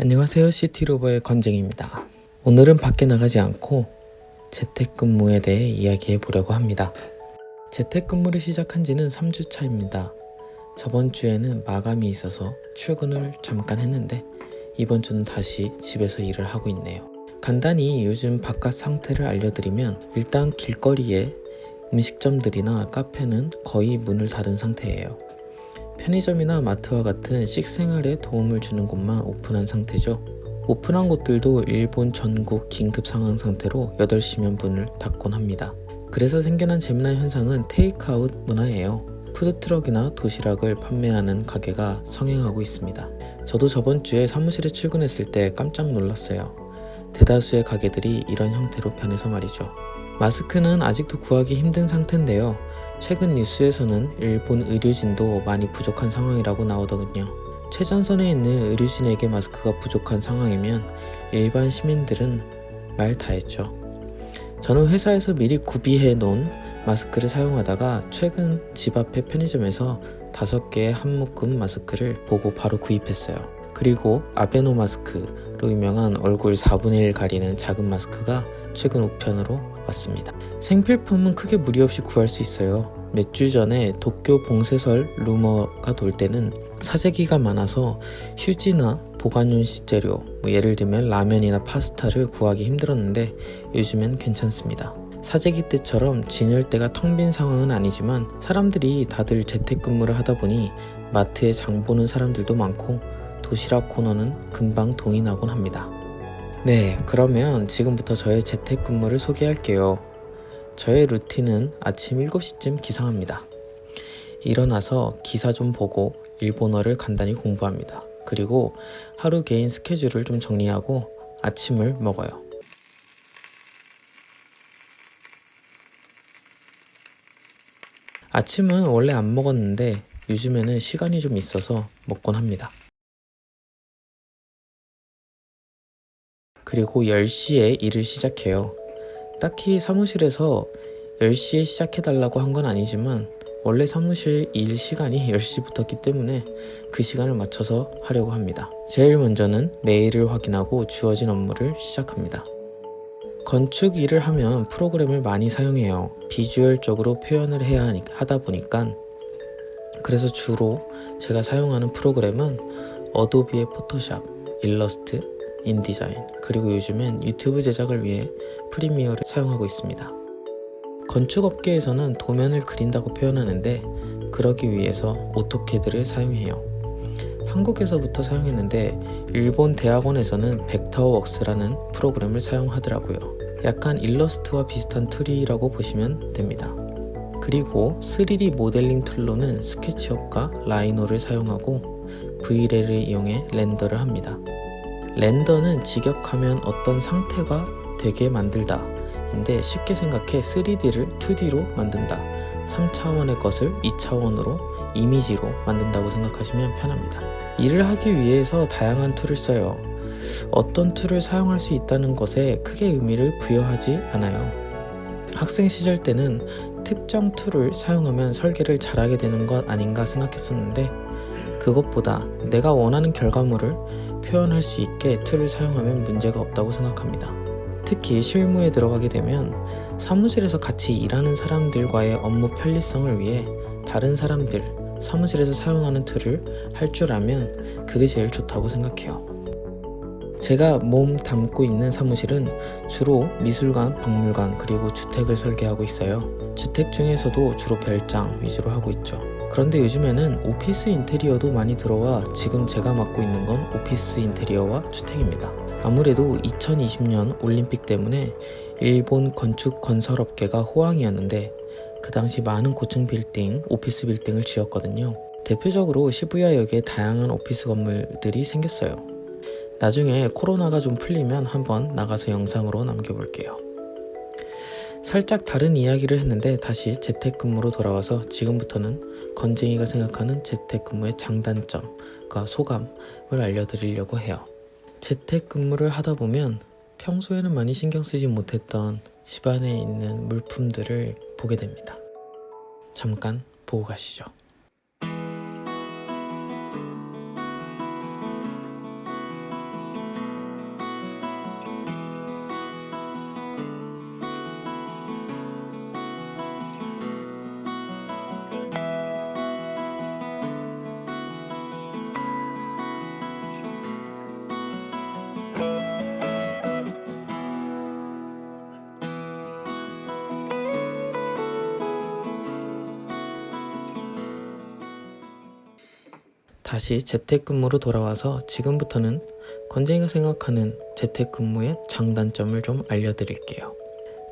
안녕하세요. 시티로버의 건쟁입니다. 오늘은 밖에 나가지 않고 재택근무에 대해 이야기해 보려고 합니다. 재택근무를 시작한 지는 3주 차입니다. 저번 주에는 마감이 있어서 출근을 잠깐 했는데 이번 주는 다시 집에서 일을 하고 있네요. 간단히 요즘 바깥 상태를 알려드리면 일단 길거리에 음식점들이나 카페는 거의 문을 닫은 상태예요. 편의점이나 마트와 같은 식생활에 도움을 주는 곳만 오픈한 상태죠. 오픈한 곳들도 일본 전국 긴급 상황 상태로 8시면 문을 닫곤 합니다. 그래서 생겨난 재미난 현상은 테이크아웃 문화예요. 푸드트럭이나 도시락을 판매하는 가게가 성행하고 있습니다. 저도 저번 주에 사무실에 출근했을 때 깜짝 놀랐어요. 대다수의 가게들이 이런 형태로 변해서 말이죠. 마스크는 아직도 구하기 힘든 상태인데요. 최근 뉴스에서는 일본 의료진도 많이 부족한 상황이라고 나오더군요. 최전선에 있는 의료진에게 마스크가 부족한 상황이면 일반 시민들은 말 다했죠. 저는 회사에서 미리 구비해 놓은 마스크를 사용하다가 최근 집 앞에 편의점에서 5개의 한 묶음 마스크를 보고 바로 구입했어요. 그리고 아베노 마스크로 유명한 얼굴 4분의 1 가리는 작은 마스크가 최근 우편으로 왔습니다. 생필품은 크게 무리 없이 구할 수 있어요. 몇 주 전에 도쿄 봉쇄설 루머가 돌 때는 사재기가 많아서 휴지나 보관용 식재료, 예를 들면 라면이나 파스타를 구하기 힘들었는데 요즘엔 괜찮습니다. 사재기 때처럼 진열대가 텅 빈 상황은 아니지만 사람들이 다들 재택근무를 하다 보니 마트에 장 보는 사람들도 많고 도시락 코너는 금방 동이 나곤 합니다. 네, 그러면 지금부터 저의 재택근무를 소개할게요. 저의 루틴은 아침 7시쯤 기상합니다. 일어나서 기사 좀 보고 일본어를 간단히 공부합니다. 그리고 하루 개인 스케줄을 좀 정리하고 아침을 먹어요. 아침은 원래 안 먹었는데 요즘에는 시간이 좀 있어서 먹곤 합니다. 그리고 10시에 일을 시작해요. 딱히 사무실에서 10시에 시작해달라고 한 건 아니지만 원래 사무실 일 시간이 10시부터기 때문에 그 시간을 맞춰서 하려고 합니다. 제일 먼저는 메일을 확인하고 주어진 업무를 시작합니다. 건축 일을 하면 프로그램을 많이 사용해요. 비주얼적으로 표현을 해야 하다 보니까 그래서 주로 제가 사용하는 프로그램은 어도비의 포토샵, 일러스트, 인디자인, 그리고 요즘엔 유튜브 제작을 위해 프리미어를 사용하고 있습니다. 건축업계에서는 도면을 그린다고 표현하는데 그러기 위해서 오토캐드를 사용해요. 한국에서부터 사용했는데 일본 대학원에서는 벡터웍스라는 프로그램을 사용하더라고요. 약간 일러스트와 비슷한 툴이라고 보시면 됩니다. 그리고 3D 모델링 툴로는 스케치업과 라이노를 사용하고 VLL을 이용해 렌더를 합니다. 렌더는 직역하면 어떤 상태가 되게 만들다 인데 쉽게 생각해 3D를 2D로 만든다, 3차원의 것을 2차원으로 이미지로 만든다고 생각하시면 편합니다. 일을 하기 위해서 다양한 툴을 써요. 어떤 툴을 사용할 수 있다는 것에 크게 의미를 부여하지 않아요. 학생 시절 때는 특정 툴을 사용하면 설계를 잘하게 되는 것 아닌가 생각했었는데 그것보다 내가 원하는 결과물을 표현할 수 있게 툴을 사용하면 문제가 없다고 생각합니다. 특히 실무에 들어가게 되면 사무실에서 같이 일하는 사람들과의 업무 편리성을 위해 다른 사람들, 사무실에서 사용하는 툴을 할 줄 알면 그게 제일 좋다고 생각해요. 제가 몸 담고 있는 사무실은 주로 미술관, 박물관, 그리고 주택을 설계하고 있어요. 주택 중에서도 주로 별장 위주로 하고 있죠. 그런데 요즘에는 오피스 인테리어도 많이 들어와 지금 제가 맡고 있는 건 오피스 인테리어와 주택입니다. 아무래도 2020년 올림픽 때문에 일본 건축 건설업계가 호황이었는데 그 당시 많은 고층 빌딩, 오피스 빌딩을 지었거든요. 대표적으로 시부야역에 다양한 오피스 건물들이 생겼어요. 나중에 코로나가 좀 풀리면 한번 나가서 영상으로 남겨볼게요. 살짝 다른 이야기를 했는데 다시 재택근무로 돌아와서 지금부터는 건쟁이가 생각하는 재택근무의 장단점과 소감을 알려드리려고 해요. 재택근무를 하다 보면 평소에는 많이 신경 쓰지 못했던 집안에 있는 물품들을 보게 됩니다. 잠깐 보고 가시죠. 다시 재택근무로 돌아와서 지금부터는 건쟁이가 생각하는 재택근무의 장단점을 좀 알려드릴게요.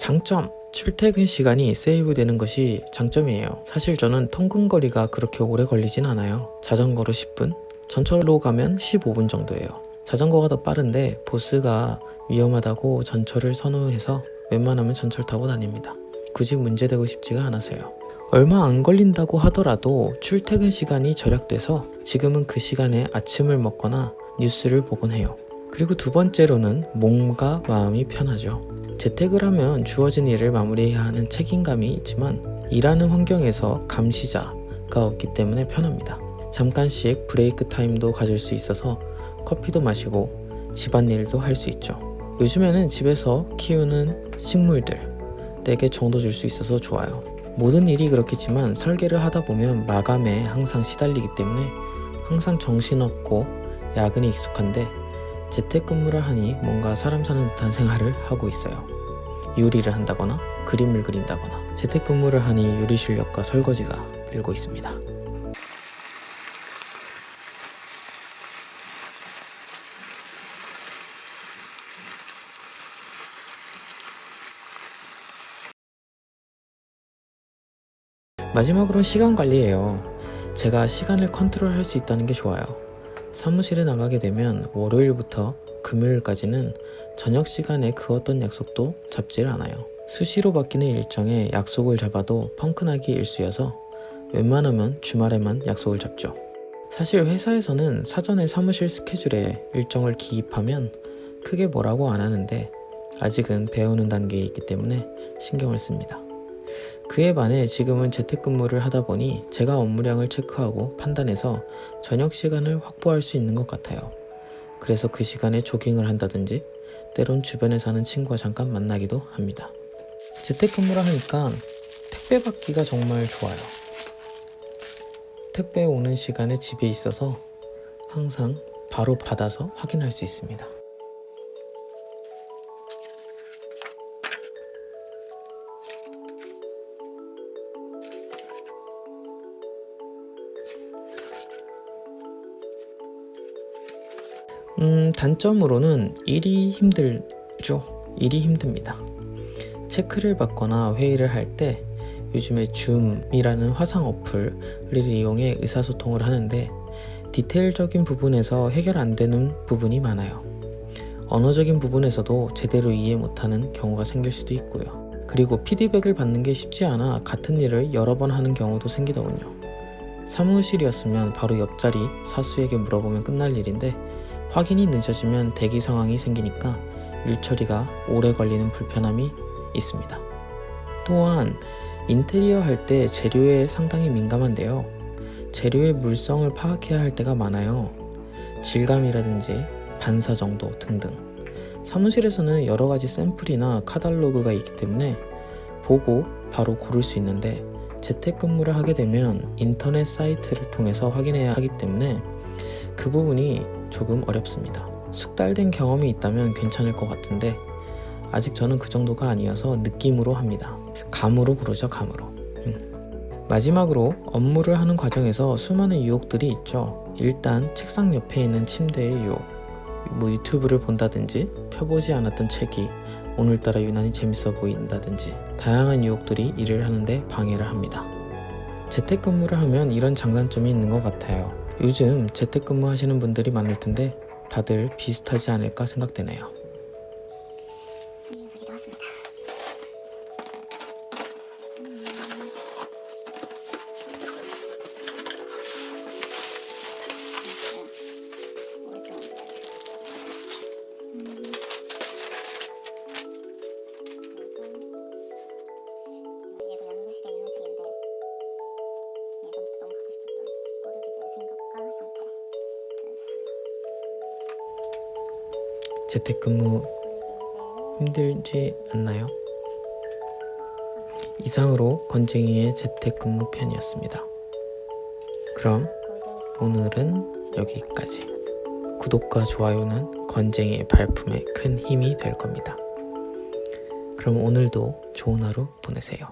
장점! 출퇴근 시간이 세이브되는 것이 장점이에요. 사실 저는 통근 거리가 그렇게 오래 걸리진 않아요. 자전거로 10분, 전철로 가면 15분 정도예요. 자전거가 더 빠른데 보스가 위험하다고 전철을 선호해서 웬만하면 전철 타고 다닙니다. 굳이 문제되고 싶지가 않아서요. 얼마 안 걸린다고 하더라도 출퇴근 시간이 절약돼서 지금은 그 시간에 아침을 먹거나 뉴스를 보곤 해요. 그리고 두 번째로는 몸과 마음이 편하죠. 재택을 하면 주어진 일을 마무리해야 하는 책임감이 있지만 일하는 환경에서 감시자가 없기 때문에 편합니다. 잠깐씩 브레이크 타임도 가질 수 있어서 커피도 마시고 집안일도 할 수 있죠. 요즘에는 집에서 키우는 식물들에게 정도 줄 수 있어서 좋아요. 모든 일이 그렇겠지만 설계를 하다 보면 마감에 항상 시달리기 때문에 항상 정신없고 야근이 익숙한데 재택근무를 하니 뭔가 사람 사는 듯한 생활을 하고 있어요. 요리를 한다거나 그림을 그린다거나 재택근무를 하니 요리 실력과 설거지가 늘고 있습니다. 마지막으로 시간 관리예요. 제가 시간을 컨트롤할 수 있다는 게 좋아요. 사무실에 나가게 되면 월요일부터 금요일까지는 저녁 시간에 그 어떤 약속도 잡질 않아요. 수시로 바뀌는 일정에 약속을 잡아도 펑크나기 일쑤여서 웬만하면 주말에만 약속을 잡죠. 사실 회사에서는 사전에 사무실 스케줄에 일정을 기입하면 크게 뭐라고 안 하는데 아직은 배우는 단계에 있기 때문에 신경을 씁니다. 그에 반해 지금은 재택근무를 하다 보니 제가 업무량을 체크하고 판단해서 저녁 시간을 확보할 수 있는 것 같아요. 그래서 그 시간에 조깅을 한다든지 때론 주변에 사는 친구와 잠깐 만나기도 합니다. 재택근무를 하니까 택배 받기가 정말 좋아요. 택배 오는 시간에 집에 있어서 항상 바로 받아서 확인할 수 있습니다. 단점으로는 일이 힘들죠. 일이 힘듭니다. 체크를 받거나 회의를 할 때 요즘에 줌이라는 화상 어플을 이용해 의사소통을 하는데 디테일적인 부분에서 해결 안 되는 부분이 많아요. 언어적인 부분에서도 제대로 이해 못하는 경우가 생길 수도 있고요. 그리고 피드백을 받는 게 쉽지 않아 같은 일을 여러 번 하는 경우도 생기더군요. 사무실이었으면 바로 옆자리 사수에게 물어보면 끝날 일인데 확인이 늦어지면 대기 상황이 생기니까 일 처리가 오래 걸리는 불편함이 있습니다. 또한 인테리어 할 때 재료에 상당히 민감한데요. 재료의 물성을 파악해야 할 때가 많아요. 질감이라든지 반사 정도 등등. 사무실에서는 여러 가지 샘플이나 카탈로그가 있기 때문에 보고 바로 고를 수 있는데 재택근무를 하게 되면 인터넷 사이트를 통해서 확인해야 하기 때문에 그 부분이 조금 어렵습니다. 숙달된 경험이 있다면 괜찮을 것 같은데 아직 저는 그 정도가 아니어서 느낌으로 합니다. 감으로 고르죠, 감으로. 마지막으로 업무를 하는 과정에서 수많은 유혹들이 있죠. 일단 책상 옆에 있는 침대의 유혹, 유튜브를 본다든지 펴보지 않았던 책이 오늘따라 유난히 재밌어 보인다든지 다양한 유혹들이 일을 하는데 방해를 합니다. 재택근무를 하면 이런 장단점이 있는 것 같아요. 요즘 재택근무 하시는 분들이 많을 텐데 다들 비슷하지 않을까 생각되네요. 얘도 연구실에 있는 책인데 예전부터 너무 갖고 싶었던 꼬르비즈의 생각과 형태 그런 책. 재택근무 힘들지 않나요? 이상으로 건쟁이의 재택근무 편이었습니다. 그럼 오늘은 여기까지. 구독과 좋아요는 건쟁이의 발품에 큰 힘이 될 겁니다. 그럼 오늘도 좋은 하루 보내세요.